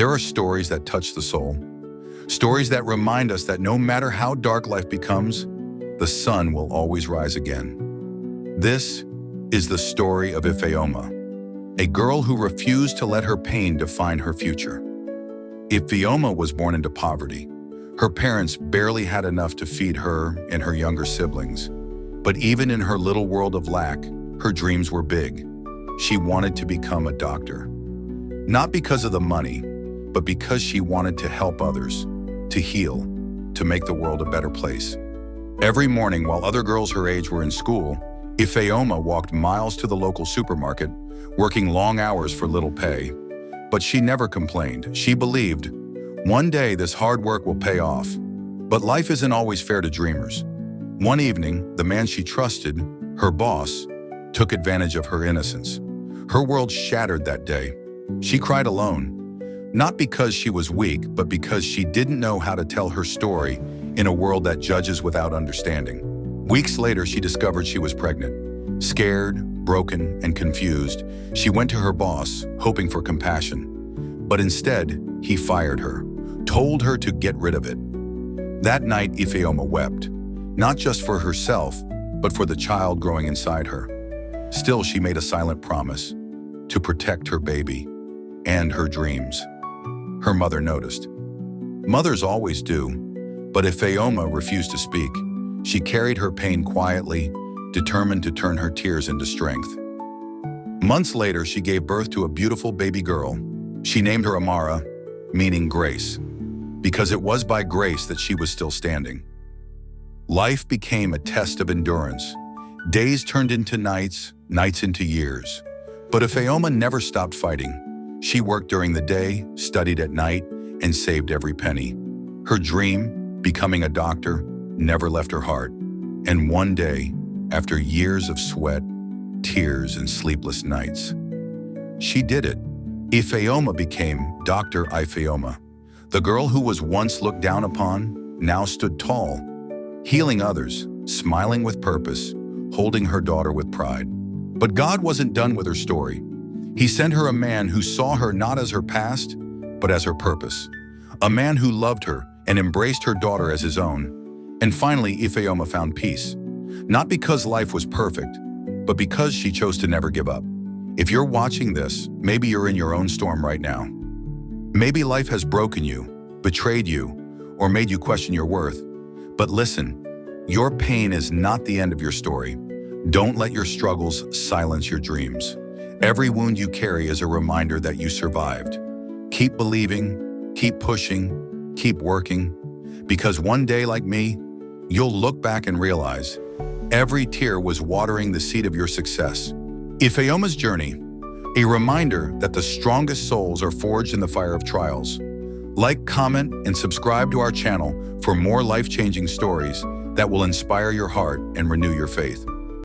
There are stories that touch the soul, stories that remind us that no matter how dark life becomes, the sun will always rise again. This is the story of Ifeoma, a girl who refused to let her pain define her future. Ifeoma was born into poverty. Her parents barely had enough to feed her and her younger siblings. But even in her little world of lack, her dreams were big. She wanted to become a doctor. Not because of the money, but because she wanted to help others, to heal, to make the world a better place. Every morning while other girls her age were in school, Ifeoma walked miles to the local supermarket, working long hours for little pay. But she never complained. She believed, one day this hard work will pay off. But life isn't always fair to dreamers. One evening, the man she trusted, her boss, took advantage of her innocence. Her world shattered that day. She cried alone, not because she was weak, but because she didn't know how to tell her story in a world that judges without understanding. Weeks later, she discovered she was pregnant. Scared, broken, and confused, she went to her boss, hoping for compassion. But instead, he fired her, told her to get rid of it. That night, Ifeoma wept, not just for herself, but for the child growing inside her. Still, she made a silent promise to protect her baby and her dreams. Her mother noticed. Mothers always do, but Ifeoma refused to speak. She carried her pain quietly, determined to turn her tears into strength. Months later, she gave birth to a beautiful baby girl. She named her Amara, meaning grace, because it was by grace that she was still standing. Life became a test of endurance. Days turned into nights, nights into years. But Ifeoma never stopped fighting. She worked during the day, studied at night, and saved every penny. Her dream, becoming a doctor, never left her heart. And one day, after years of sweat, tears, and sleepless nights, she did it. Ifeoma became Dr. Ifeoma. The girl who was once looked down upon now stood tall, healing others, smiling with purpose, holding her daughter with pride. But God wasn't done with her story. He sent her a man who saw her not as her past, but as her purpose. A man who loved her and embraced her daughter as his own. And finally, Ifeoma found peace. Not because life was perfect, but because she chose to never give up. If you're watching this, maybe you're in your own storm right now. Maybe life has broken you, betrayed you, or made you question your worth. But listen, your pain is not the end of your story. Don't let your struggles silence your dreams. Every wound you carry is a reminder that you survived. Keep believing, keep pushing, keep working, because one day, like me, you'll look back and realize every tear was watering the seed of your success. Ifeoma's journey, a reminder that the strongest souls are forged in the fire of trials. Like, comment, and subscribe to our channel for more life-changing stories that will inspire your heart and renew your faith.